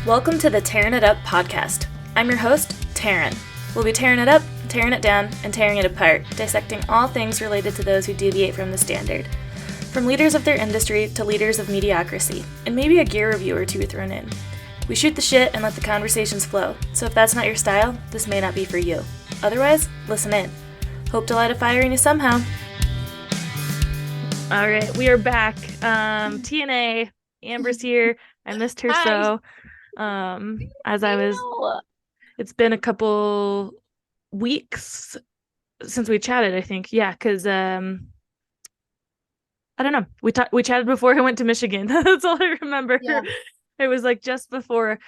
Welcome to the Tarin It Up podcast. I'm your host, Tarin. We'll be tearing it up, tearing it down, and tearing it apart, dissecting all things related to those who deviate from the standard. From leaders of their industry to leaders of mediocrity, and maybe a gear review or two thrown in. We shoot the shit and let the conversations flow, so if that's not your style, this may not be for you. Otherwise, listen in. Hope to light a fire in you somehow. All right, we are back. TNA, Amber's here. I missed her so. It's been a couple weeks since we chatted, I think. Yeah, because I don't know. We chatted before I went to Michigan. That's all I remember. Yeah. It was like just before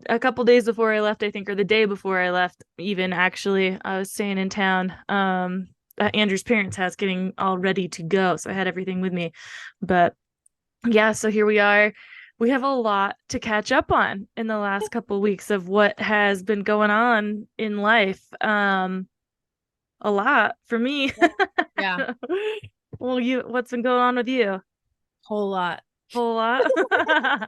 a couple days before I left, I think, or the day before I left, even actually. I was staying in town at Andrew's parents' house, getting all ready to go. So I had everything with me. But yeah, so here we are. We have a lot to catch up on in the last couple of weeks of what has been going on in life. A lot for me. Yeah. Well, what's been going on with you? Whole lot. Yeah.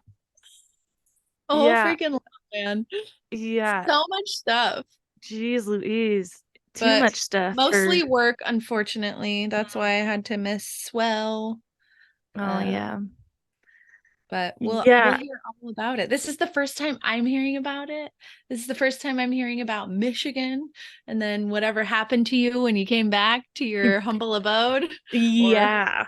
Freaking lot, man. Yeah. So much stuff. Jeez Louise. Too much stuff. Mostly work, unfortunately. That's why I had to miss Swell. Oh, yeah. But we'll hear all about it. This is the first time I'm hearing about it. This is the first time I'm hearing about Michigan. And then whatever happened to you when you came back to your humble abode. Yeah.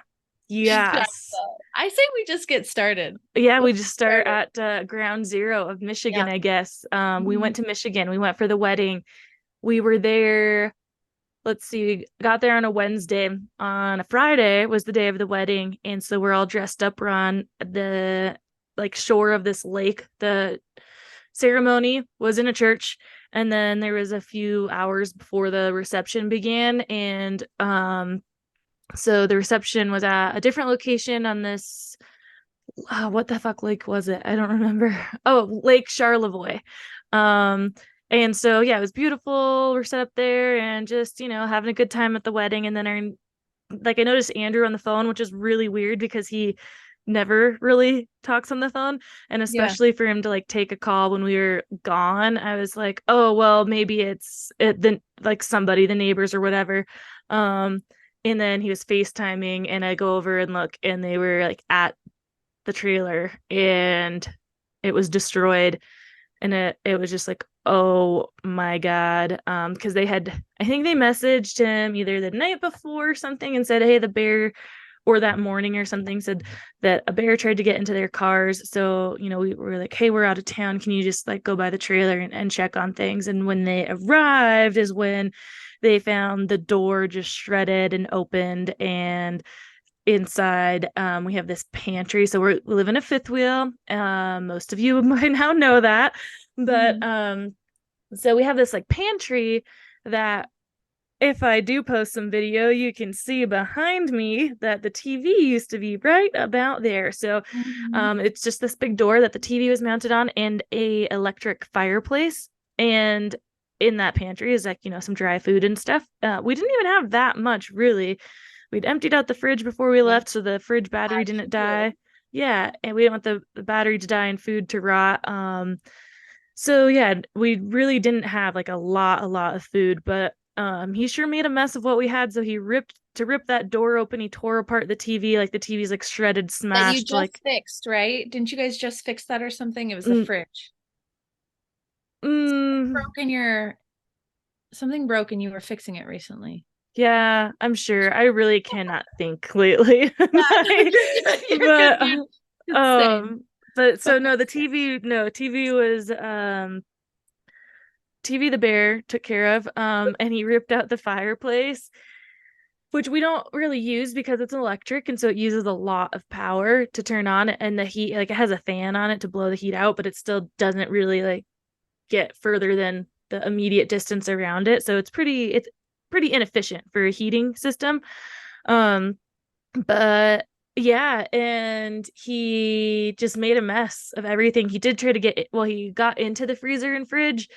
Yes. I say we just get started. Yeah, we just start at ground zero of Michigan, I guess. We went to Michigan. We went for the wedding. We were there. Let's see, we got there on a Wednesday. On a Friday was the day of the wedding. And so we're all dressed up. We're on the shore of this lake. The ceremony was in a church. And then there was a few hours before the reception began. And so the reception was at a different location on this, what the fuck lake was it? I don't remember. Oh, Lake Charlevoix. And so, yeah, it was beautiful. We're set up there and just, having a good time at the wedding. And then I noticed Andrew on the phone, which is really weird because he never really talks on the phone. And especially for him to take a call when we were gone, I was like, oh, well, maybe it's somebody, the neighbors or whatever. And then he was FaceTiming and I go over and look and they were at the trailer and it was destroyed. And it was just oh my God. Because I think they messaged him either the night before or something and said, hey, the bear, or that morning or something, said that a bear tried to get into their cars. So, we were like, hey, we're out of town. Can you just go by the trailer and check on things? And when they arrived is when they found the door just shredded and opened, and inside we have this pantry. So we live in a fifth wheel. Most of you might now know that, but so we have this pantry that, if I do post some video, you can see behind me that the TV used to be right about there. So it's just this big door that the TV was mounted on and a electric fireplace. And in that pantry is some dry food and stuff. We didn't even have that much, really. We'd emptied out the fridge before we left, so the fridge battery didn't die. Yeah, and we didn't want the battery to die and food to rot. So yeah, we really didn't have a lot of food, but he sure made a mess of what we had. So he ripped that door open. He tore apart the TV. The TV's shredded, smashed. That you just fixed, right? Didn't you guys just fix that or something? It was the fridge. Something broke and you were fixing it recently. Yeah, I'm sure. I really cannot think lately. But so no, the TV was TV the bear took care of, and he ripped out the fireplace, which we don't really use because it's electric, and so it uses a lot of power to turn on, and the heat, it has a fan on it to blow the heat out, but it still doesn't really get further than the immediate distance around it. So it's pretty inefficient for a heating system. But yeah, and he just made a mess of everything. He did try to he got into the freezer and fridge,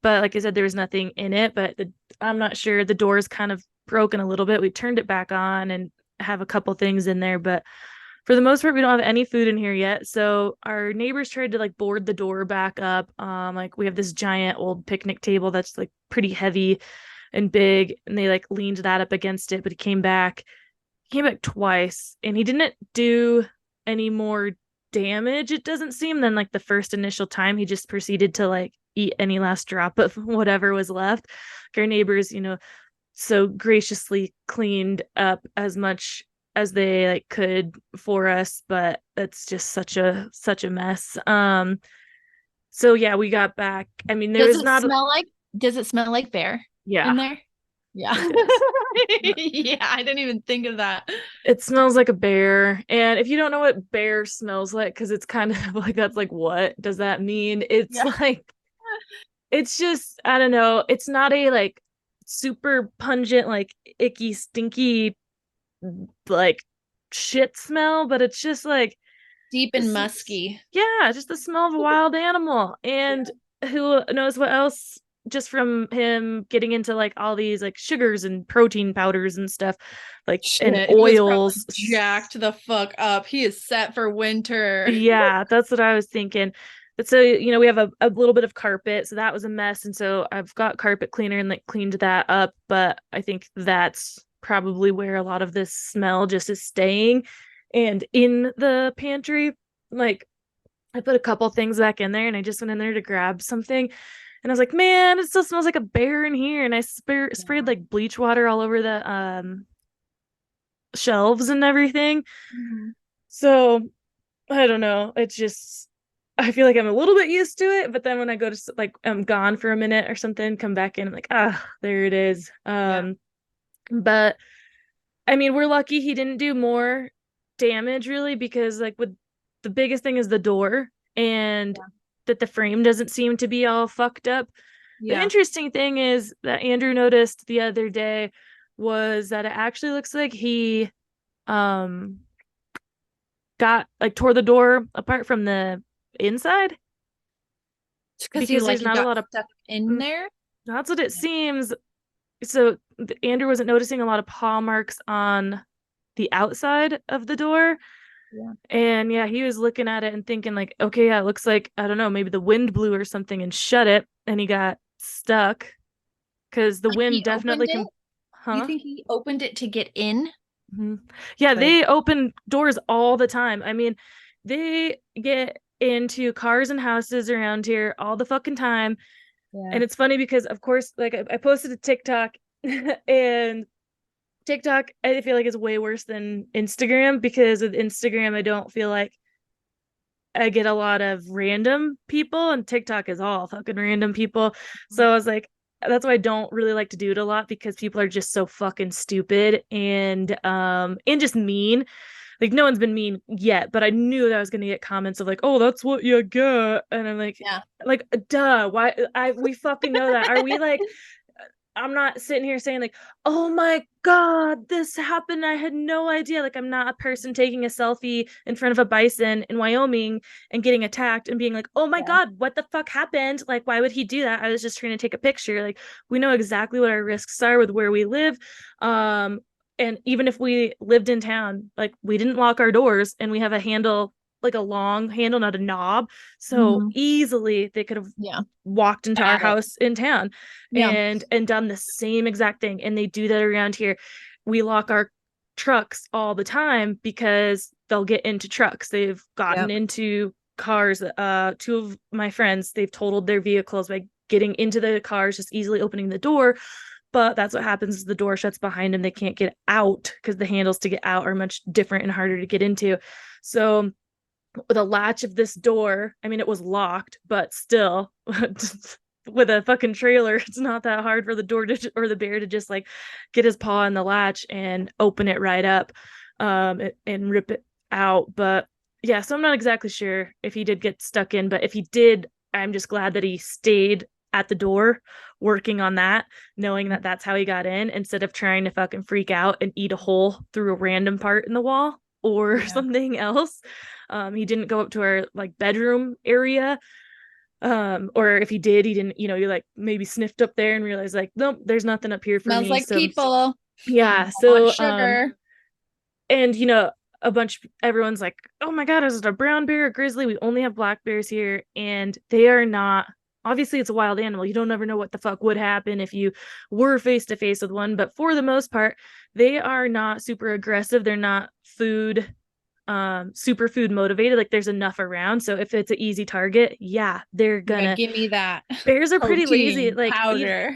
but like I said, there was nothing in it. But I'm not sure, the door's kind of broken a little bit. We turned it back on and have a couple things in there, but For the most part, we don't have any food in here yet. So our neighbors tried to like board the door back up. Like we have this giant old picnic table that's like pretty heavy and big, and they like leaned that up against it, but he came back twice, and he didn't do any more damage, it doesn't seem, than like the first initial time. He just proceeded to like eat any last drop of whatever was left. Our neighbors, so graciously cleaned up as much as they like could for us, but it's just such a mess. So yeah, we got back. I mean, there Does was it not. smell like does it smell like bear Yeah, in there? Yeah. it does. Yeah, I didn't even think of that. It smells like a bear. And if you don't know what bear smells like, because it's kind of like, that's like, what does that mean? It's Yeah. like, it's just, I don't know. It's not a like super pungent, like icky, stinky, like shit smell, but it's just like, Deep and this, musky. yeah, just the smell of a wild animal. And who knows what else, just from him getting into like all these like sugars and protein powders and stuff, like, and Shit, he is probably oils. jacked the fuck up. He is set for winter. Yeah, that's what I was thinking. But so, we have a little bit of carpet, so that was a mess. And so I've got carpet cleaner and like cleaned that up. But I think that's probably where a lot of this smell just is staying. And in the pantry, like I put a couple things back in there, and I just went in there to grab something. And I was like, man, it still smells like a bear in here. And I sprayed like bleach water all over the shelves and everything. Mhm. So I don't know. It's just, I feel like I'm a little bit used to it, but then when I go to like, I'm gone for a minute or something, come back in, I'm like, there it is. Yeah. But I mean, we're lucky he didn't do more damage really, because like with the biggest thing is the door, and that the frame doesn't seem to be all fucked up. The Yeah. interesting thing is that Andrew noticed the other day was that it actually looks like he um got like tore the door apart from the inside, Because because there's he not a got lot of. stuck in there. That's what it seems. So Andrew wasn't noticing a lot of paw marks on the outside of the door. Yeah. And yeah, he was looking at it and thinking like, okay, yeah, it looks like, I don't know, maybe the wind blew or something and shut it, and he got stuck, because the Like wind he opened definitely it. can. You Huh. think he opened it to get in? Mhm. Yeah, Like, they open doors all the time. I mean, they get into cars and houses around here all the fucking time. yeah. And it's funny because, of course, like I posted a TikTok, and TikTok, I feel like, is way worse than Instagram, because with Instagram, I don't feel like I get a lot of random people, and TikTok is all fucking random people. So I was like, that's why I don't really like to do it a lot, because people are just so fucking stupid and just mean. Like no one's been mean yet, but I knew that I was gonna get comments of like, "Oh, that's what you get," and I'm Yeah. like, duh, why? We fucking know that. Are we like? I'm not sitting here saying like, "Oh my god, this happened. I had no idea." Like I'm not a person taking a selfie in front of a bison in Wyoming and getting attacked and being like, "Oh my Yeah. god, what the fuck happened? Like why would he do that? I was just trying to take a picture." Like we know exactly what our risks are with where we live. And even if we lived in town, like we didn't lock our doors, and we have a handle, like a long handle, not a knob. So Mhm. easily they could have Yeah. walked into our Got it. house in town Yeah. and done the same exact thing. And they do that around here. We lock our trucks all the time because they'll get into trucks. They've gotten Yep. into cars. Two of my friends, they've totaled their vehicles by getting into the cars, just easily opening the door. But that's what happens, is the door shuts behind them. They can't get out because the handles to get out are much different and harder to get into. So with a latch of this door, I mean, it was locked, but still, with a fucking trailer, it's not that hard for the door to, or the bear to just like get his paw in the latch and open it right up, and rip it out. But yeah, so I'm not exactly sure if he did get stuck in, but if he did, I'm just glad that he stayed at the door working on that, knowing that that's how he got in, instead of trying to fucking freak out and eat a hole through a random part in the wall or Yeah. something else. He didn't go up to our like bedroom area. Or if he did, he didn't, you like maybe sniffed up there and realized like, nope, there's nothing up here for Smells me. like So people. yeah. Don't want So sugar. and everyone's like, oh my God, is it a brown bear or grizzly? We only have black bears here, and they are not. Obviously, it's a wild animal. You don't ever know what the fuck would happen if you were face to face with one. But for the most part, they are not super aggressive. They're not super food motivated. Like there's enough around. So if it's an easy target, yeah, they're Yeah, gonna. give me that Bears are pretty lazy. protein Like powder.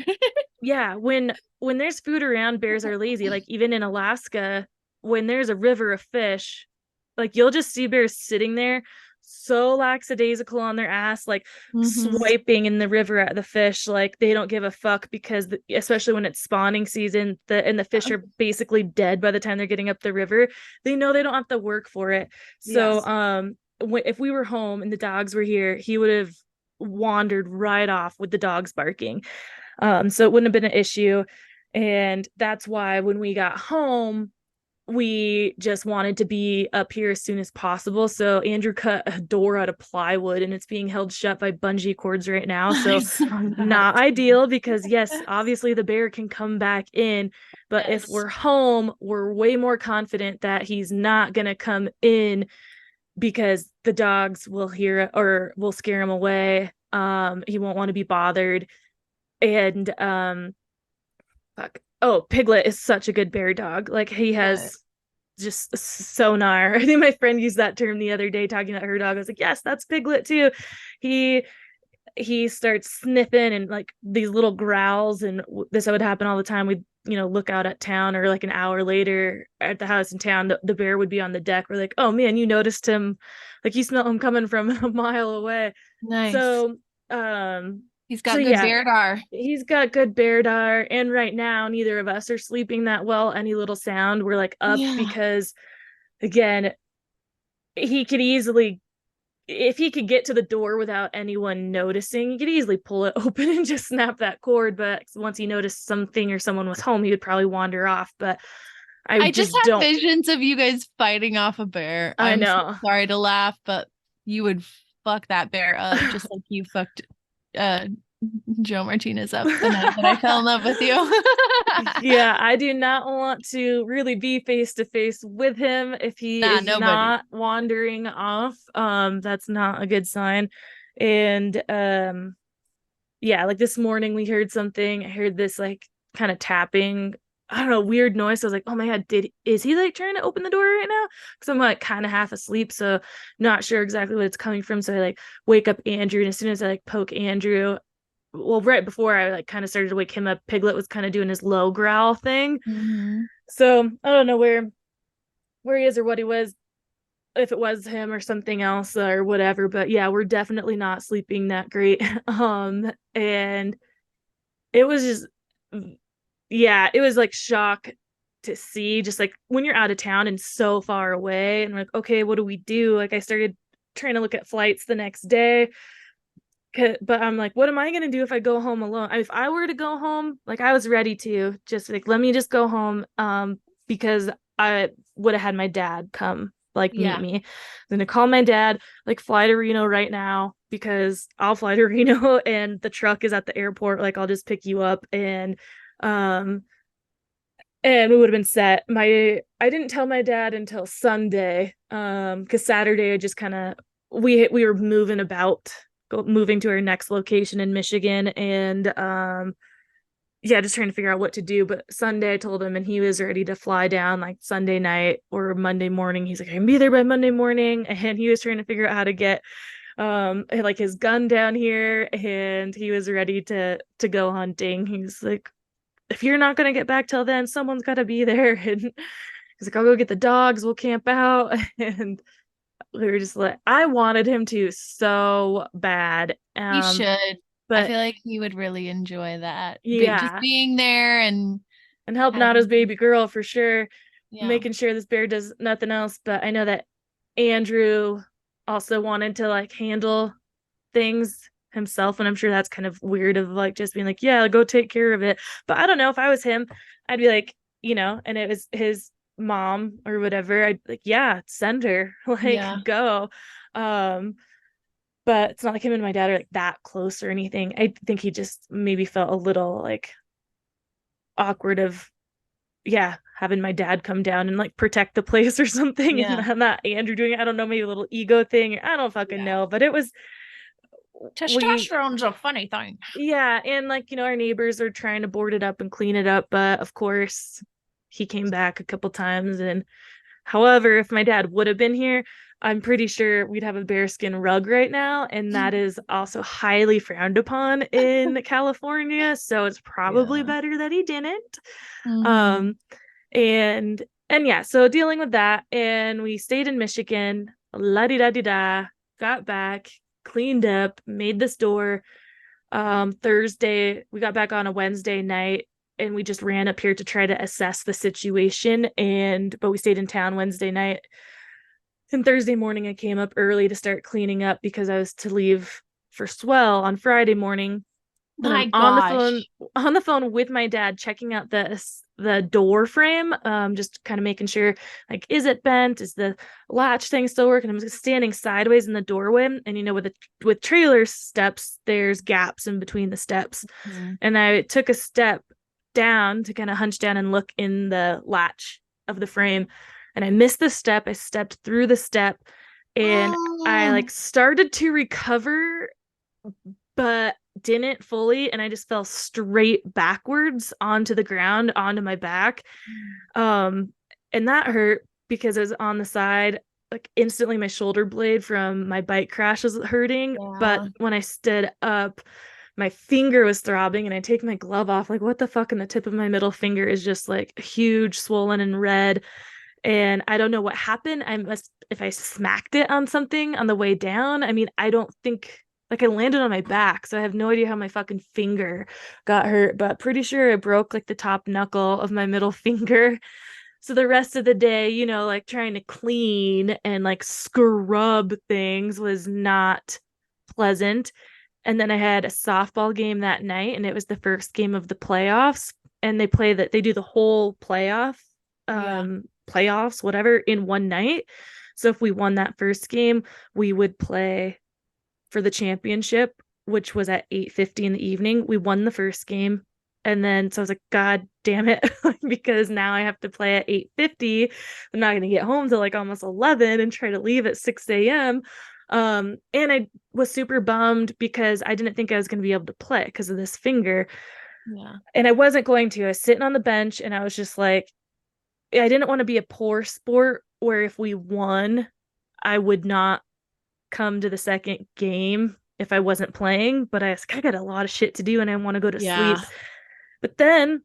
yeah, when there's food around, bears are lazy. Like even in Alaska, when there's a river of fish, like you'll just see bears sitting there so lackadaisical on their ass, like Mm-hmm. swiping in the river at the fish, like they don't give a fuck because especially when it's spawning season, the fish are basically dead by the time they're getting up the river. They know they don't have to work for it. So Yes. if we were home and the dogs were here, he would have wandered right off with the dogs barking. So it wouldn't have been an issue. And that's why when we got home, we just wanted to be up here as soon as possible. So Andrew cut a door out of plywood and it's being held shut by bungee cords right now. I So saw not that. ideal because yes, obviously the bear can come back in, but if Yes. we're home, we're way more confident that he's not going to come in because the dogs will hear it or will scare him away. He won't want to be bothered. And fuck. Oh, Piglet is such a good bear dog. Like he Good. has just sonar. I think my friend used that term the other day talking about her dog. I was like, yes, that's Piglet too. He he starts sniffing and like these little growls, and this would happen all the time. We'd look out at town, or like an hour later at the house in town, the bear would be on the deck. We're like, oh man, you noticed him, like you smell him coming from a mile away. Nice. So um He's so got good yeah, bear dar. he's got good bear dar, and right now neither of us are sleeping that well. Any little sound we're like up, Yeah. because again, he could easily, if he could get to the door without anyone noticing, he could easily pull it open and just snap that cord. But once he noticed something or someone was home, he would probably wander off. But I I just just had don't. visions of you guys fighting off a bear. I I'm so know. sorry to laugh, but you would fuck that bear up just like you fucked uh Joe Martinez up the night that I fell in love with you. Yeah, I do not want to really be face to face with him if he Nah, is nobody. not wandering off. That's not a good sign. And yeah, like this morning we heard something. I heard this like kind of tapping. I don't know, weird noise. I was like, oh my God, is he like trying to open the door right now? Because I'm like kind of half asleep, so not sure exactly what it's coming from. So I like wake up Andrew, and as soon as I like poke Andrew, well, right before I like kind of started to wake him up, Piglet was kind of doing his low growl thing. Mm-hmm. So I don't know where he is or what he was, if it was him or something else or whatever. But yeah, we're definitely not sleeping that great. And it was just, yeah, it was like shock to see, just like when you're out of town and so far away, and like, okay, what do we do? Like I started trying to look at flights the next day, but I'm like, what am I gonna do if I go home alone? If I were to go home, like I was ready to just like let me just go home, because I would have had my dad come like meet Yeah. me. I'm gonna call my dad, like fly to Reno right now, because I'll fly to Reno and the truck is at the airport. Like I'll just pick you up, um and we would have been set. I didn't tell my dad until Sunday, because Saturday I just kind of, we were moving about, moving to our next location in Michigan, and yeah, just trying to figure out what to do. But Sunday I told him, and he was ready to fly down like Sunday night or Monday morning. He's like, I can be there by Monday morning, and he was trying to figure out how to get like his gun down here, and he was ready to go hunting. He's like, if you're not gonna get back till then, someone's got to be there. And he's like, I'll go get the dogs, we'll camp out. And we were just like, I wanted him to so bad. You should. I But feel like he would really enjoy that. Just yeah, being there and and helping out his having, baby girl for sure, yeah. making sure this bear does nothing else. But I know that Andrew also wanted to like handle things himself, and I'm sure that's kind of weird of like just being like, yeah, go take care of it. But I don't know, if I was him, I'd be like, and it was his mom or whatever, I'd like, yeah, send her, like Yeah. go. um but it's not like him and my dad are like that close or anything. I think he just maybe felt a little like awkward of yeah, having my dad come down and like protect the place or something, Yeah. and not Andrew doing it. I don't know, maybe a little ego thing. I don't fucking Yeah. know, but it was we Testosterone's a funny thing. yeah, and like, our neighbors are trying to board it up and clean it up, but of course he came back a couple times. And however, if my dad would have been here, I'm pretty sure we'd have a bearskin rug right now, and that is also highly frowned upon in California, so it's probably Yeah. better that he didn't. Mm-hmm. Um and yeah, so dealing with that, and we stayed in Michigan, la di da di da, got back, cleaned up, made this door. Thursday, we got back on a Wednesday night, and we just ran up here to try to assess the situation. But we stayed in town Wednesday night. And Thursday morning, I came up early to start cleaning up because I was to leave for Swell on Friday morning. And I'm My gosh. on the phone with my dad, checking out the door frame, just kind of making sure, like, is it bent, is the latch thing still working? I'm just standing sideways in the doorway, and with trailer steps, there's gaps in between the steps. Mhm. And I took a step down to kind of hunch down and look in the latch of the frame, and I missed the step. I stepped through the step, and I Oh, like started to recover, but didn't fully, and I just fell straight backwards onto the ground, onto my back. um and that hurt because I was on the side. Like, instantly my shoulder blade from my bike crash was hurting, but yeah. when I stood up, my finger was throbbing, and I take my glove off, like, what the fuck, and the tip of my middle finger is just like huge, swollen and red. And I don't know what happened. I must, if I smacked it on something on the way down. I mean, I don't think, like, I landed on my back, so I have no idea how my fucking finger got hurt, but pretty sure I broke like the top knuckle of my middle finger. So the rest of the day, like trying to clean and like scrub things was not pleasant. And then I had a softball game that night, and it was the first game of the playoffs. And they do the whole Yeah. playoffs, whatever, in one night. So if we won that first game, we would play for the championship, which was at 8:50 in the evening. We won the first game. And then so I was like, God damn it, because now I have to play at 8:50. I'm not gonna get home till like almost 11 and try to leave at 6 a.m. And I was super bummed because I didn't think I was gonna be able to play because of this finger. Yeah. And I wasn't going to. I was sitting on the bench, and I was just like, I didn't want to be a poor sport where if we won, I would not come to the second game if I wasn't playing. But I was like, I got a lot of shit to do, and I want to go to Yeah. sleep. But then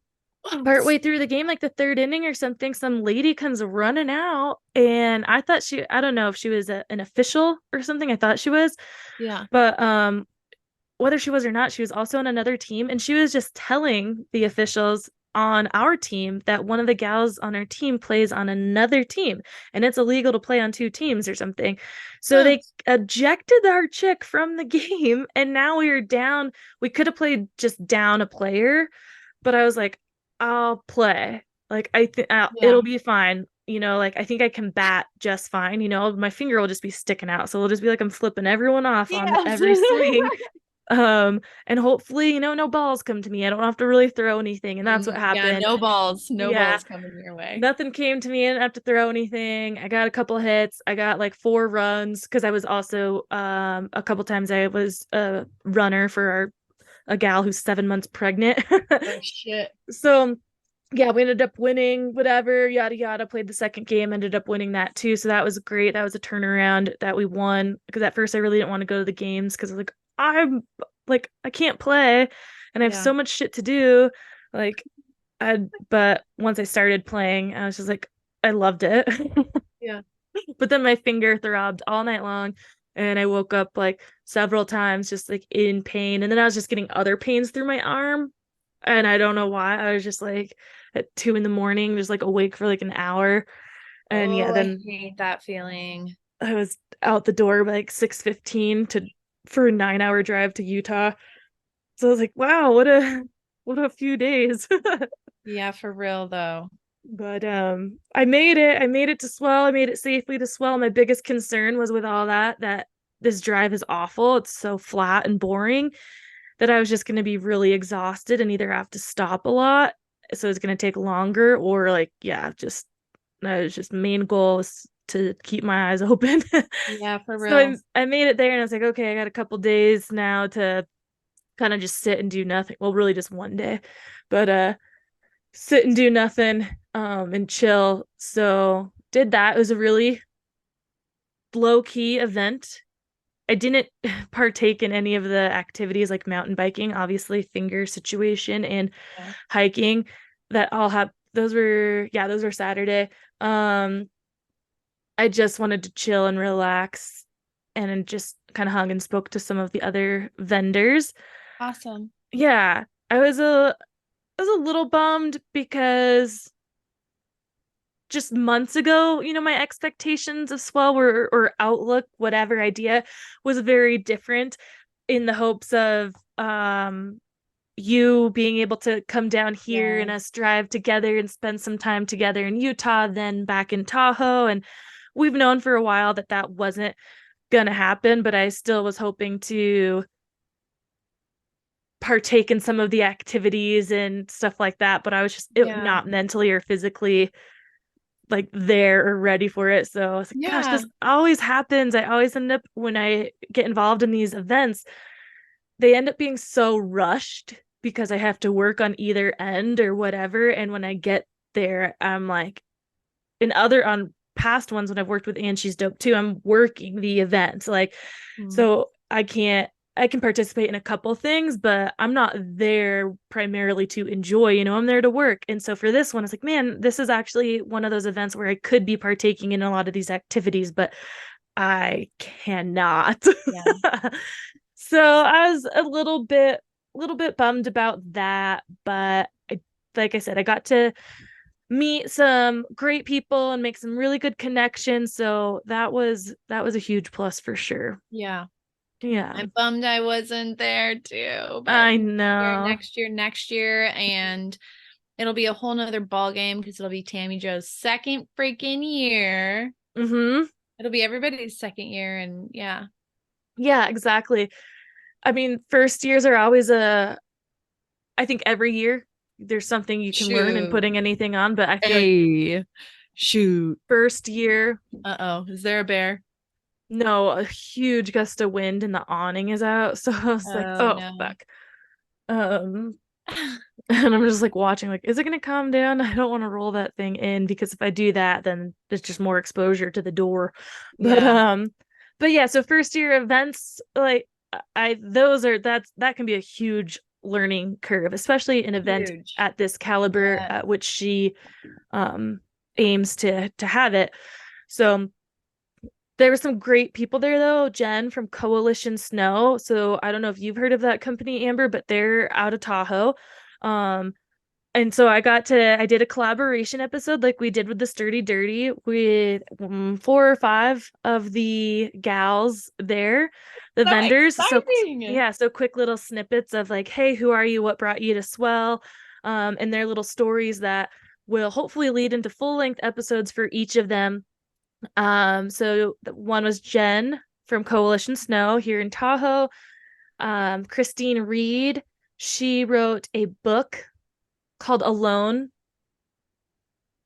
partway through the game, like the third inning or something, some lady comes running out, and I don't know if she was an official or something. I thought she was, Yeah. but whether she was or not, she was also on another team, and she was just telling the officials on our team that one of the gals on our team plays on another team, and it's illegal to play on two teams or something. So Huh. they ejected our chick from the game, and now we were down. We could have played just down a player, but I was like, I'll play. Like, I think Yeah. it'll be fine. Like, I think I can bat just fine. My finger will just be sticking out, so it'll just be like I'm flipping everyone off on Yes. every swing. And hopefully, no balls come to me. I don't have to really throw anything. And that's what Yeah, happened. no balls. No Yeah, balls coming your way. nothing came to me. I didn't have to throw anything. I got a couple hits. I got like 4 runs because I was also a couple times I was a runner for a gal who's 7 months pregnant. Oh shit. So yeah, we ended up winning, whatever, yada yada. Played the second game, ended up winning that too. So that was great. That was a turnaround that we won, because at first I really didn't want to go to the games because I was like, I can't play and I have Yeah. so much shit to do. Like, but once I started playing, I was just like, I loved it. Yeah. But then my finger throbbed all night long, and I woke up like several times just like in pain. And then I was just getting other pains through my arm, and I don't know why. I was just like at 2 a.m, just like awake for like an hour. And yeah, Oh, I then hate that feeling. I was out the door by like 6:15 for a 9-hour drive to Utah. So I was like, wow, what a few days. Yeah, for real though. But I made it. I made it to Swell. I made it safely to Swell. My biggest concern was with all that this drive is awful. It's so flat and boring that I was just going to be really exhausted and either have to stop a lot. so it's going to take longer, or like, yeah, just that was just main goal is to keep my eyes open. Yeah, for So real. I made it there, and I was like, okay, I got a couple days now to kind of just sit and do nothing. Well, really just one day, but sit and do nothing and chill. So did that. It was a really low key event. I didn't partake in any of the activities like mountain biking, obviously finger situation, and Yeah. hiking. That all have those were Saturday. I just wanted to chill and relax and just kind of hung and spoke to some of the other vendors. Awesome. Yeah, I was a little bummed because just months ago, my expectations of Swell were, or outlook, whatever idea, was very different, in the hopes of you being able to come down here Yeah. and us drive together and spend some time together in Utah, then back in Tahoe. And we've known for a while that that wasn't gonna happen, but I still was hoping to partake in some of the activities and stuff like that, but I was just Yeah. not mentally or physically like there or ready for it. So I was like, gosh, Yeah. this always happens. I always end up, when I get involved in these events, they end up being so rushed because I have to work on either end or whatever. And when I get there, I'm like, on past ones when I've worked with Anne, she's dope too. I'm working the event. Like, Mm. so I can participate in a couple things, but I'm not there primarily to enjoy, I'm there to work. And so for this one, it's like, man, this is actually one of those events where I could be partaking in a lot of these activities, but I cannot. Yeah. So I was a little bit bummed about that, but like I said, I got to meet some great people and make some really good connections. So that was a huge plus for sure. Yeah. Yeah. I'm bummed I wasn't there too, but I know. next year, and it'll be a whole nother ball game because it'll be Tammy Joe's second freaking year. Mm-hmm. It'll be everybody's second year, and yeah. Yeah, exactly. I mean, first years are always I think every year there's something you can learn in Shoot. putting anything on, but I feel like Hey. Shoot. first year, Uh-oh. Is there a bear? no, a huge gust of wind and the awning is out. So I was like, Oh oh no. fuck. Um, and I'm just like watching, like, is it gonna calm down? I don't want to roll that thing in, because if I do that, then there's just more exposure to the door. But Yeah. but yeah, so first year events, like, I those are that can be a huge learning curve, especially an event Huge. at this caliber Yeah. at which she um aims to have it. So there were some great people there, though. Jen from Coalition Snow. So I don't know if you've heard of that company, Amber, but they're out of Tahoe. Um, and so I did a collaboration episode like we did with the Sturdy Dirty with four or five of the gals there, the So vendors. So exciting. yeah, so quick little snippets of like, hey, who are you? What brought you to Swell? And their little stories that will hopefully lead into full length episodes for each of them. So one was Jen from Coalition Snow here in Tahoe. Christine Reed, she wrote a book called Alone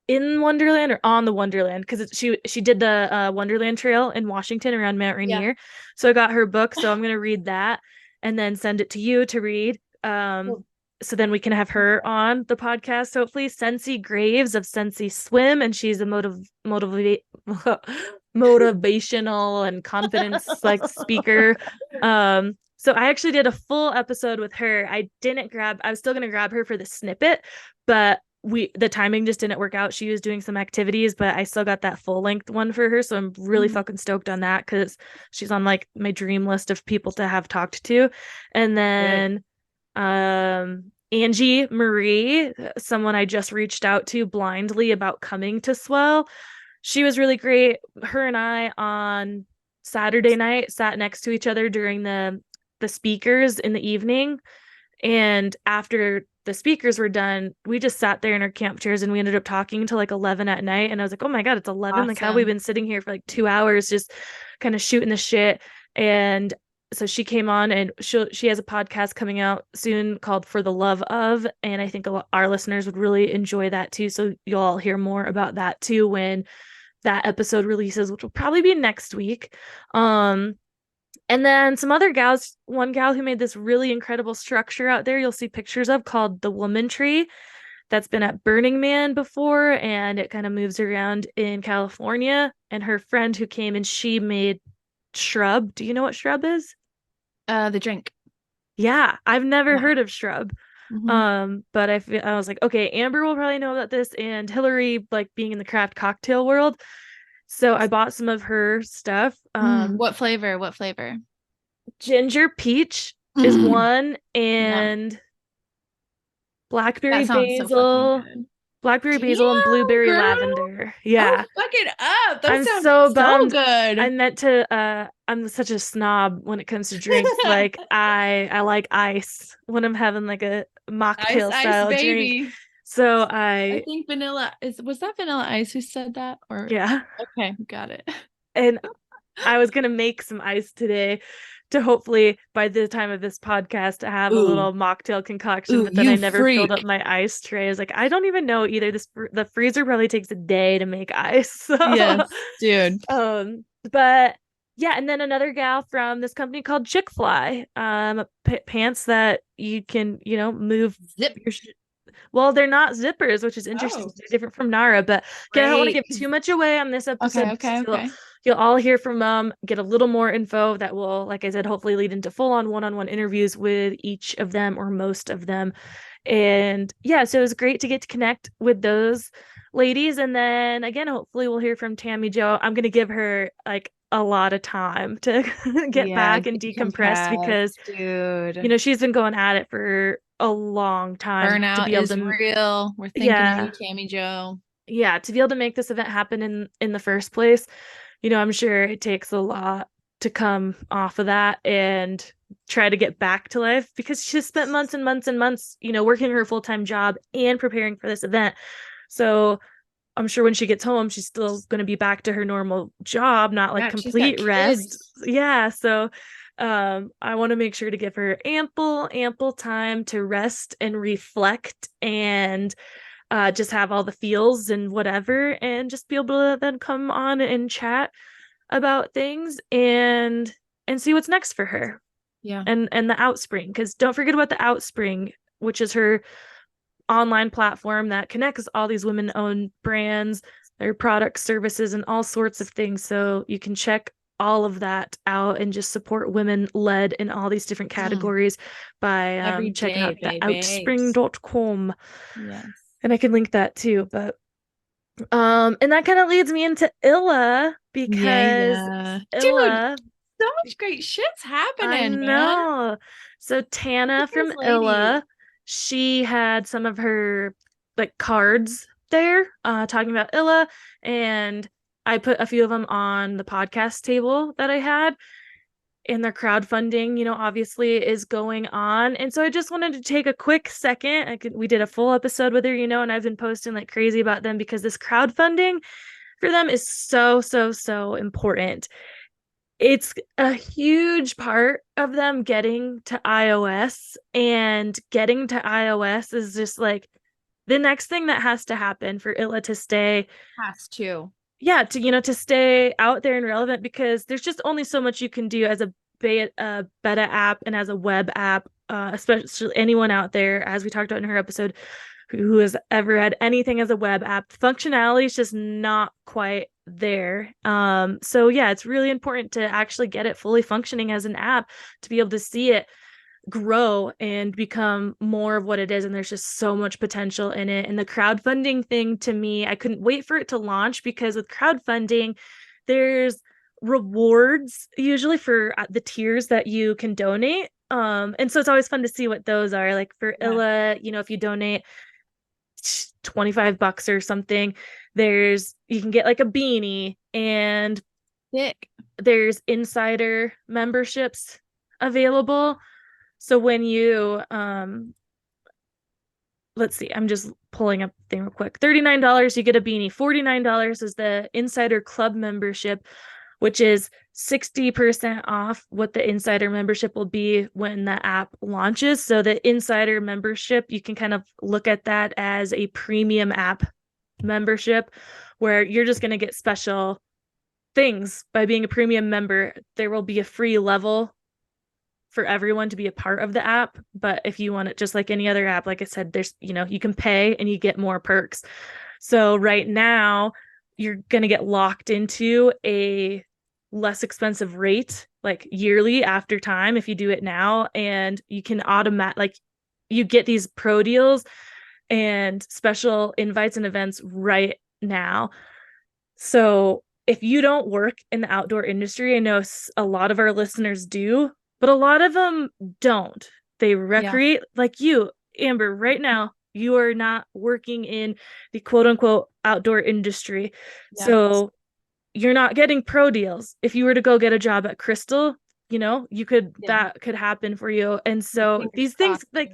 in Wonderland, or on the Wonderland, because she did the Wonderland Trail in Washington around Mount Yeah. Rainier. So I got her book, so I'm gonna read that and then send it to you to read. Cool. So then we can have her on the podcast. Hopefully, Sensi Graves of Sensi Swim, and she's a motivational and confidence like speaker. So I actually did a full episode with her. I was still gonna grab her for the snippet, but the timing just didn't work out. She was doing some activities, but I still got that full length one for her. So I'm really Mhm. fucking stoked on that, because she's on like my dream list of people to have talked to. And Good. then Angie Marie, someone I just reached out to blindly about coming to Swell. She was really great. Her and I on Saturday night sat next to each other during the speakers in the evening, and after the speakers were done, we just sat there in our camp chairs and we ended up talking until like 11 at night. And I was like, oh my God, it's 11. Like, how have we Awesome. been sitting here for like 2 hours just kind of shooting the shit? And so she came on, and she has a podcast coming out soon called For the Love of, and I think our listeners would really enjoy that too. So you'll all hear more about that too when that episode releases, which will probably be next week. And then some other gals, one gal who made this really incredible structure out there you'll see pictures of called the Woman Tree, that's been at Burning Man before, and it kind of moves around in California. And her friend who came, and she made shrub. Do you know what shrub is? The drink. Yeah, I've never heard of shrub. But I was like, okay, Amber will probably know about this, and Hillary, like being in the craft cocktail world. So I bought some of her stuff. What flavor? What flavor? Ginger peach is one, Yeah. and blackberry That sounds so fucking basil, good. blackberry basil and Damn, blueberry girl. lavender. Oh, Yeah. fuck it up. That I'm sounds so so bummed. good. I meant to I'm such a snob when it comes to drinks. Like I like ice when I'm having like a mocktail Ice, style drink. baby. So I think vanilla was that Vanilla Ice who said that? Or yeah. okay, got it. And I was gonna make some ice today to hopefully by the time of this podcast to have a little mocktail concoction, but then I never filled up my ice tray. I was like, I don't even know either. The freezer probably takes a day to make ice. So. Yes, dude. But yeah, and then another gal from this company called Chick Fly, pants that you can, move. Zip. Well, they're not zippers, which is interesting. They're different from Nara, but again, I don't want to give too much away on this episode. Okay. You'll all hear from them, get a little more info that will, like I said, hopefully lead into full-on one-on-one interviews with each of them or most of them. And yeah, so it was great to get to connect with those ladies. And then again, hopefully we'll hear from Tammy Jo. I'm going to give her like a lot of time to get back and decompress because, dude, she's been going at it for a long time. Burnout to be able is real. We're thinking of you, Tammy Jo. Yeah, to be able to make this event happen in the first place, I'm sure it takes a lot to come off of that and try to get back to life because she spent months and months and months, working her full-time job and preparing for this event. So I'm sure when she gets home, she's still going to be back to her normal job, not like complete rest. Yeah. So I want to make sure to give her ample time to rest and reflect and just have all the feels and whatever, and just be able to then come on and chat about things and see what's next for her. Yeah. And the Outspring, because don't forget about the Outspring, which is her online platform that connects all these women-owned brands, their products, services, and all sorts of things. So you can check all of that out and just support women-led in all these different categories by checking out the outspring.com. Yes. And I can link that too. But and that kind of leads me into Illa because Illa, dude, so much great shit's happening. I know. Man. So Tana from Illa, she had some of her like cards there talking about Illa, and I put a few of them on the podcast table that I had. And their crowdfunding, obviously is going on. And so I just wanted to take a quick second. We did a full episode with her, and I've been posting like crazy about them because this crowdfunding for them is so, so, so important. It's a huge part of them getting to iOS, and getting to iOS is just like the next thing that has to happen for Illa to stay. Yeah, to stay out there and relevant, because there's just only so much you can do as a beta app and as a web app, especially anyone out there, as we talked about in her episode, who has ever had anything as a web app. Functionality is just not quite there. So yeah, it's really important to actually get it fully functioning as an app to be able to see it grow and become more of what it is. And there's just so much potential in it. And the crowdfunding thing, to me, I couldn't wait for it to launch, because with crowdfunding, there's rewards usually for the tiers that you can donate. And so it's always fun to see what those are. Like for Illa, if you donate $25 or something, you can get like a beanie, and there's insider memberships available. So when you let's see, I'm just pulling up the thing real quick. $39 you get a beanie. $49 is the insider club membership, which is 60% off what the insider membership will be when the app launches. So the insider membership, you can kind of look at that as a premium app membership where you're just going to get special things by being a premium member. There will be a free level for everyone to be a part of the app. But if you want it just like any other app, like I said, there's, you can pay and you get more perks. So right now, you're going to get locked into a less expensive rate, like yearly after time, if you do it now. And you can you get these pro deals and special invites and events right now. So if you don't work in the outdoor industry, I know a lot of our listeners do, but a lot of them don't. They recreate like you, Amber, right now. You are not working in the quote unquote outdoor industry. Yeah. So you're not getting pro deals. If you were to go get a job at Crystal, that could happen for you. And so these things like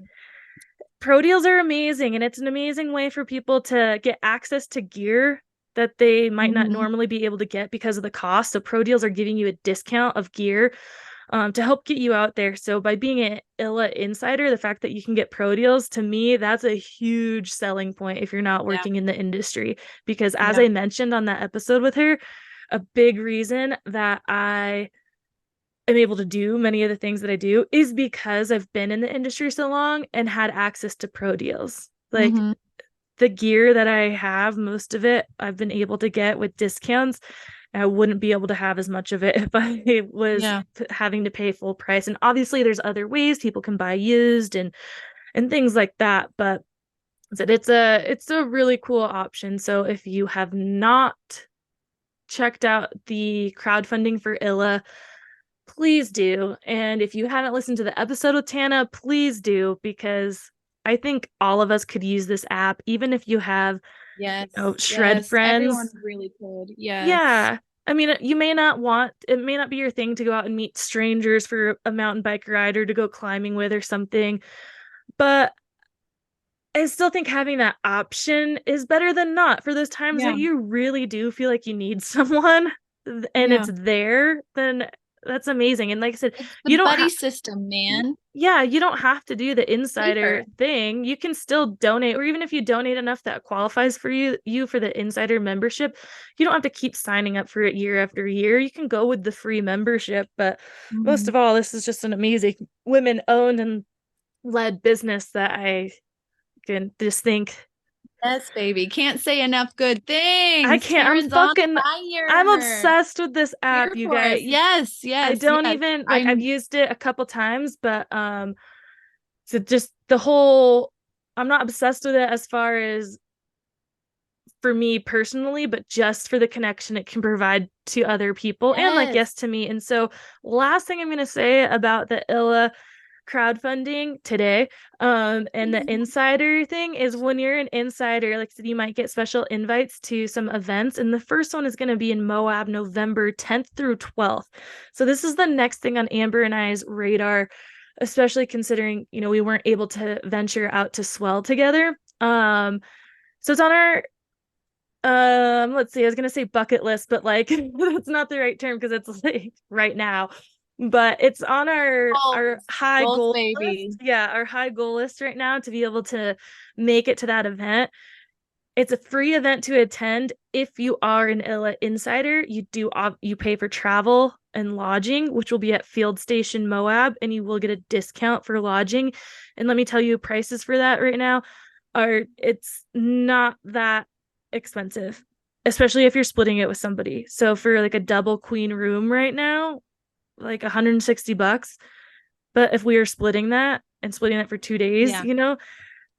pro deals are amazing, and it's an amazing way for people to get access to gear that they might not normally be able to get because of the cost. So pro deals are giving you a discount of gear to help get you out there. So by being an ILA insider, the fact that you can get pro deals, to me, that's a huge selling point if you're not working in the industry. Because as I mentioned on that episode with her, a big reason that I am able to do many of the things that I do is because I've been in the industry so long and had access to pro deals. Like the gear that I have, most of it I've been able to get with discounts. I wouldn't be able to have as much of it if I was having to pay full price. And obviously there's other ways people can buy used and things like that. But it's a really cool option. So if you have not checked out the crowdfunding for ILA, please do. And if you haven't listened to the episode with Tana, please do, because I think all of us could use this app, even if you have shred friends. Everyone really could. Yeah. I mean, it may not be your thing to go out and meet strangers for a mountain bike ride or to go climbing with or something. But I still think having that option is better than not for those times that you really do feel like you need someone and it's there, then that's amazing. And like I said, you don't buddy system, man. Yeah, you don't have to do the insider thing. You can still donate, or even if you donate enough that qualifies for you for the insider membership, you don't have to keep signing up for it year after year. You can go with the free membership. But most of all, this is just an amazing women-owned and led business that I can just think. Yes, baby. Can't say enough good things. I can't. I'm obsessed with this app, you guys. Yes. I don't even I've used it a couple times, but so just the whole, I'm not obsessed with it as far as for me personally, but just for the connection it can provide to other people and to me. And so last thing I'm going to say about the ILA crowdfunding today and the insider thing is, when you're an insider, like I said, you might get special invites to some events, and the first one is going to be in Moab November 10th through 12th. So this is the next thing on Amber and I's radar, especially considering we weren't able to venture out to Swell together. So it's on our let's see, I was gonna say bucket list, but like that's not the right term because it's like right now. But it's on our high goal list. Yeah, our high goal list right now to be able to make it to that event. It's a free event to attend. If you are an ILA insider, you pay for travel and lodging, which will be at Field Station Moab, and you will get a discount for lodging. And let me tell you, prices for that right now it's not that expensive, especially if you're splitting it with somebody. So for like a double queen room right now, like $160. But if we are splitting that for 2 days,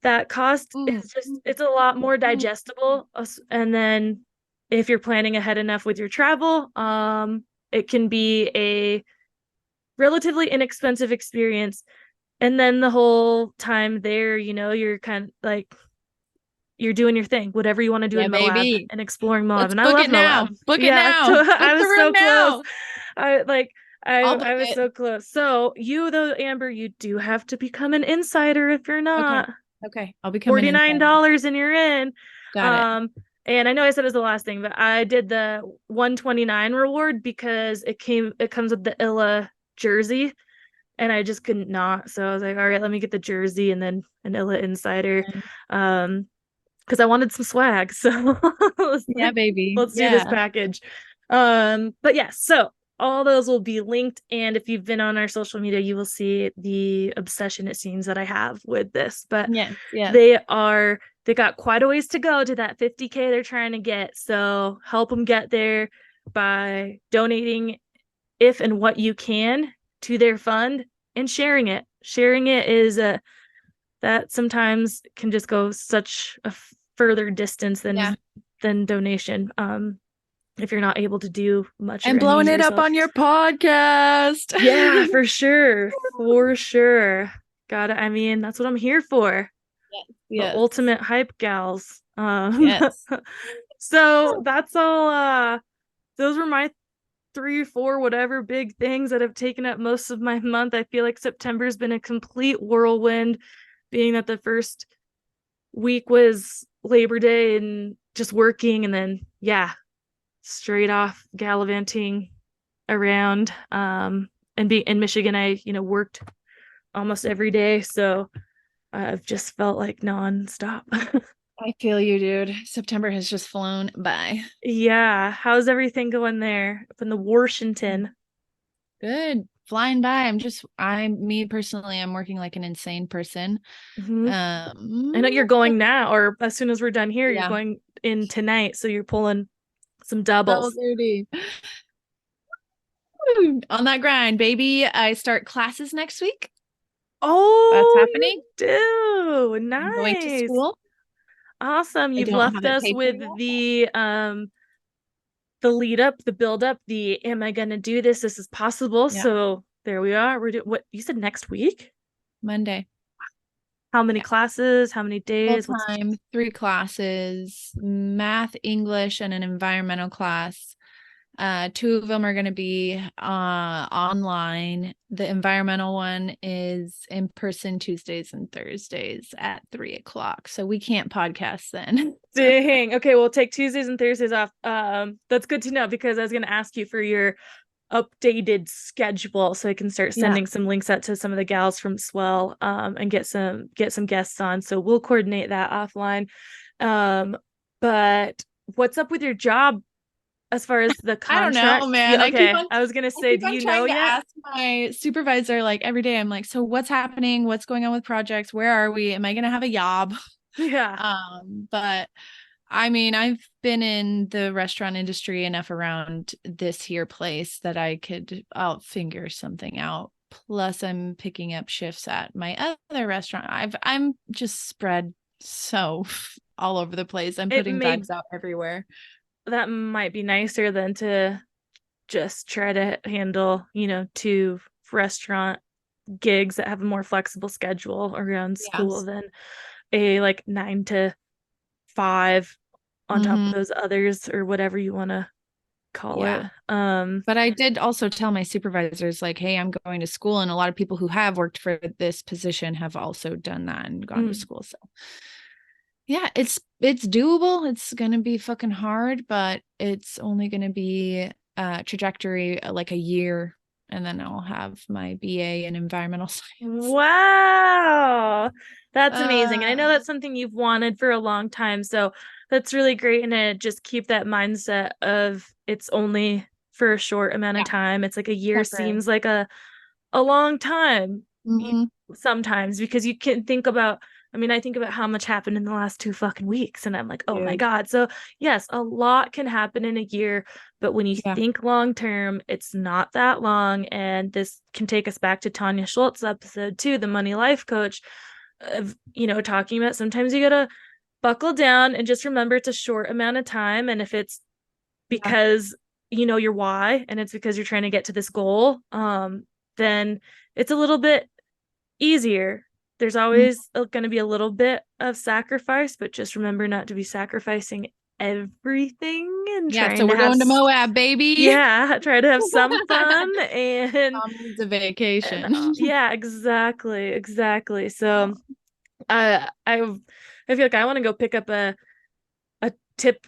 that cost is it's a lot more digestible. And then if you're planning ahead enough with your travel, it can be a relatively inexpensive experience. And then the whole time there, you're kind of like, you're doing your thing, whatever you want to do in Moab and exploring Moab. And I love Moab. Book it now. So I was so close. I was so close. So you though, Amber, you do have to become an insider if you're not. Okay. I'll become $49 and you're in. Got it. And I know I said it was the last thing, but I did the 129 reward because it comes with the Illa jersey, and I just couldn't not. So I was like, all right, let me get the jersey and then an Illa Insider. Because I wanted some swag. So Yeah, baby. let's do this Yeah. package. But yeah, so all those will be linked. And if you've been on our social media, you will see the obsession it seems that I have with this. But Yes. Yes. they got quite a ways to go to that 50K they're trying to get. So help them get there by donating if and what you can to their fund and sharing it. Sharing it is that sometimes can just go such a further distance than donation. If you're not able to do much And or any blowing it up yourself. on your podcast. Yeah, for sure. For sure. I mean, that's what I'm here for. The Yes. ultimate hype gals. Yes. So that's all those were my 3 or 4 whatever big things that have taken up most of my month. I feel like September's been a complete whirlwind, being that the first week was Labor Day and just working, and then straight off gallivanting around. And being in Michigan, I worked almost every day, so I've just felt like nonstop. I feel you, dude. September has just flown by. Yeah, how's everything going there up in the Washington? Good. Flying by. Me personally, I'm working like an insane person. Mm-hmm. I know you're going now, or as soon as we're done here, you're Yeah. going in tonight, so you're pulling some Double doubles. duty. On that grind, baby. I start classes next week. That's Oh, happening. you do. I'm going to Nice. school. Awesome. I You've don't have left it us paid for with yet. the lead up, the build up, the am I gonna do this? This is possible. Yeah. So there we are. We're doing what you said next week? Monday. How many Yeah. classes? How many Full days? time, 3 classes, math, English, and an environmental class. 2 of them are going to be online. The environmental one is in person Tuesdays and Thursdays at 3 o'clock. So we can't podcast then. Dang. Okay, we'll take Tuesdays and Thursdays off. That's good to know because I was gonna ask you for your updated schedule so I can start sending some links out to some of the gals from Swell and get some guests on. So we'll coordinate that offline. But what's up with your job as far as the I don't know, contract? man. Yeah, okay. I was gonna say, do you know Trying to yet? ask my supervisor like every day. I'm like, so what's happening? What's going on with projects? Where are we? Am I gonna have a job? Yeah. But I mean, I've been in the restaurant industry enough around this here place that I'll figure something out. Plus, I'm picking up shifts at my other restaurant. I'm just spread so all over the place. I'm putting bags out everywhere. That might be nicer than to just try to handle, 2 restaurant gigs that have a more flexible schedule around school than a like 9 to 5 on top of those others or whatever you want to call it. But I did also tell my supervisors like, hey, I'm going to school, and a lot of people who have worked for this position have also done that and gone to school. So yeah, it's doable. It's gonna be fucking hard, but it's only gonna be a trajectory like a year, and then I'll have my BA in environmental science. Wow. That's amazing. And I know that's something you've wanted for a long time. So that's really great. And to just keep that mindset of it's only for a short amount of time. It's like a year seems like a long time sometimes because you can think about, I think about how much happened in the last 2 fucking weeks and I'm like, oh my God. So yes, a lot can happen in a year, but when you think long term, it's not that long. And this can take us back to Tanya Schultz episode 2, the money life coach of, talking about sometimes you gotta buckle down and just remember it's a short amount of time. And if it's because you know your why and it's because you're trying to get to this goal, then it's a little bit easier. There's always going to be a little bit of sacrifice, but just remember not to be sacrificing everything and trying so we're going to Moab, baby. Yeah, try to have some fun and needs a vacation. Yeah, exactly. So I feel like I want to go pick up a tip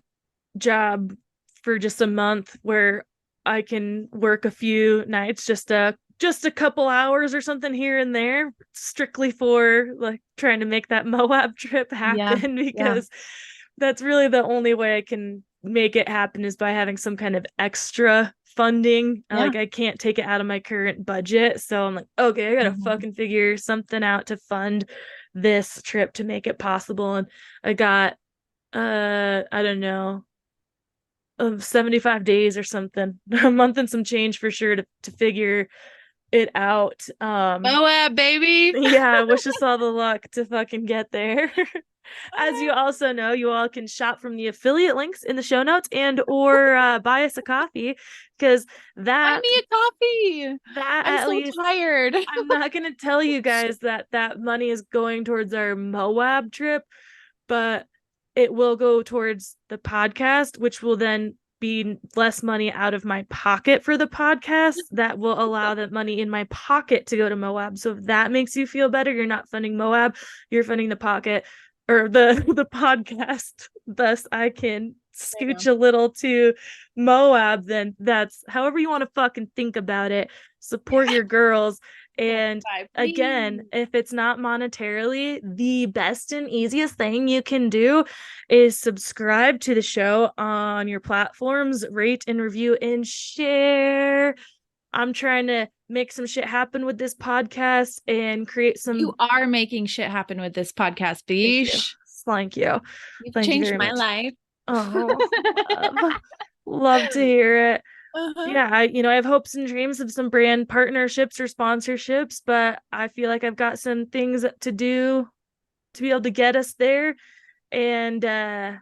job for just a month where I can work a few nights, just a couple hours or something here and there, strictly for like trying to make that Moab trip happen, because that's really the only way I can make it happen is by having some kind of extra funding. Like I can't take it out of my current budget. So I'm like, okay, I gotta fucking figure something out to fund this trip to make it possible. And I got I don't know, of 75 days or something, a month and some change for sure to figure it out. Moab, baby. Yeah, I wish us all the luck to fucking get there. As you also know, you all can shop from the affiliate links in the show notes and or buy us a coffee, because that buy me a coffee. That I'm at so least tired. I'm not gonna tell you guys that money is going towards our Moab trip, but it will go towards the podcast, which will then be less money out of my pocket for the podcast. That will allow that money in my pocket to go to Moab. So if that makes you feel better, you're not funding Moab, you're funding the pocket or the podcast. Thus I can scooch a little to Moab. Then that's however you want to fucking think about it. Support your girls. And again, if it's not monetarily, the best and easiest thing you can do is subscribe to the show on your platforms, rate and review and share. I'm trying to make some shit happen with this podcast and create some. You are making shit happen with this podcast, Beesh. Thank you. You've changed my life. Oh, love to hear it. Yeah, I have hopes and dreams of some brand partnerships or sponsorships, but I feel like I've got some things to do to be able to get us there. And I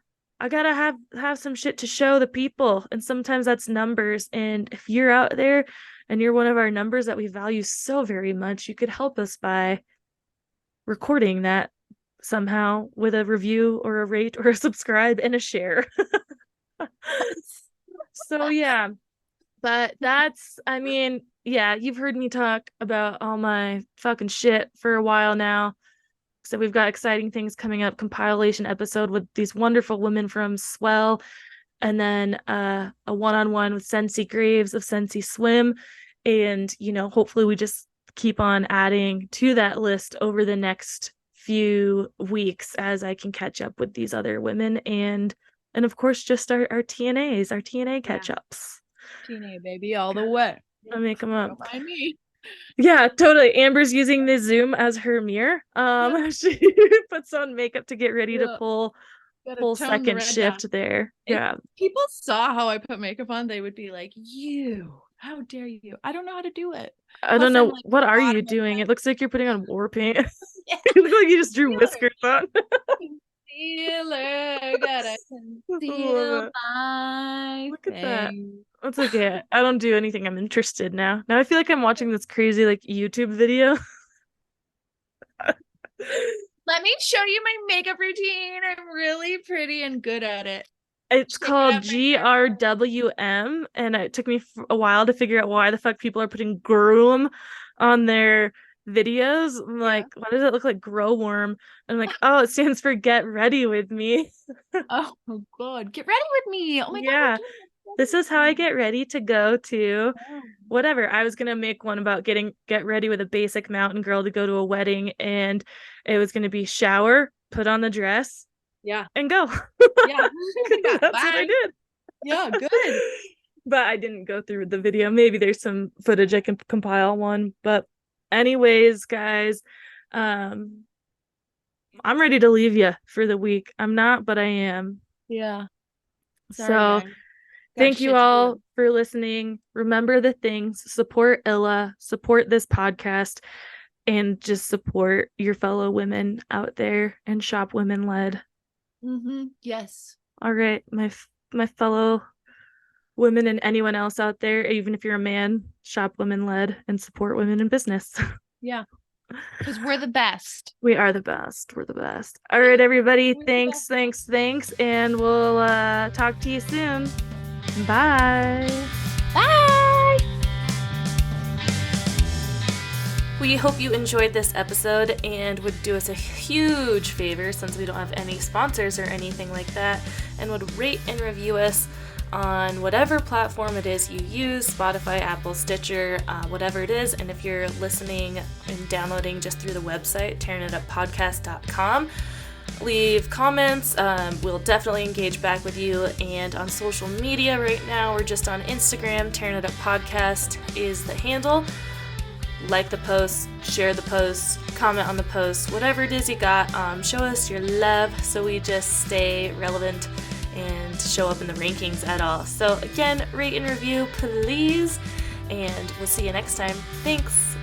gotta have some shit to show the people, and sometimes that's numbers. And if you're out there and you're one of our numbers that we value so very much, you could help us by recording that somehow with a review or a rate or a subscribe and a share. So yeah, but that's, I mean, yeah, you've heard me talk about all my fucking shit for a while now. So we've got exciting things coming up, compilation episode with these wonderful women from Swell, and then a one-on-one with Sensi Graves of Sensi Swim. And, hopefully we just keep on adding to that list over the next few weeks as I can catch up with these other women. And of course, just our TNAs, our TNA catch-ups. TNA, baby, all the way. I'll make them up. Don't mind me. Yeah, totally. Amber's using the Zoom as her mirror. She puts on makeup to get ready to pull second shift there. If people saw how I put makeup on, they would be like, how dare you? I don't know how to do it. I don't know. What are you doing? It looks like you're putting on war paint. You look like you just drew whiskers on. Concealer, gotta conceal my Look at that. That's okay. I don't do anything. I'm interested now. Now I feel like I'm watching this crazy like YouTube video. Let me show you my makeup routine. I'm really pretty and good at it. It's called GRWM, and it took me a while to figure out why the fuck people are putting groom on their videos. I'm like, why does it look like grow worm? And I'm like, oh, it stands for get ready with me. Oh god, get ready with me. Oh my god. This is how I get ready to go to whatever. I was gonna make one about get ready with a basic mountain girl to go to a wedding, and it was gonna be shower, put on the dress, and go. That's what I did. Yeah, good. But I didn't go through the video. Maybe there's some footage I can compile one. But anyways, guys, I'm ready to leave you for the week. I'm not, but I am. Yeah. Sorry, so thank you all for listening. Remember the things. Support Illa, support this podcast, and just support your fellow women out there and shop women led. Yes. All right, my fellow women and anyone else out there, even if you're a man, shop women led and support women in business. Yeah. Because we're the best. We are the best. We're the best. All right, everybody. Thanks. And we'll talk to you soon. Bye. Bye. We hope you enjoyed this episode and would do us a huge favor, since we don't have any sponsors or anything like that, and would rate and review us on whatever platform it is you use, Spotify, Apple, Stitcher, whatever it is. And if you're listening and downloading just through the website, tearinituppodcast.com, leave comments. We'll definitely engage back with you. And on social media right now, we're just on Instagram. Tarin It Up Podcast is the handle. Like the post, share the post, comment on the post, whatever it is you got. Show us your love so we just stay relevant and show up in the rankings at all. So again, rate and review, please. And we'll see you next time. Thanks.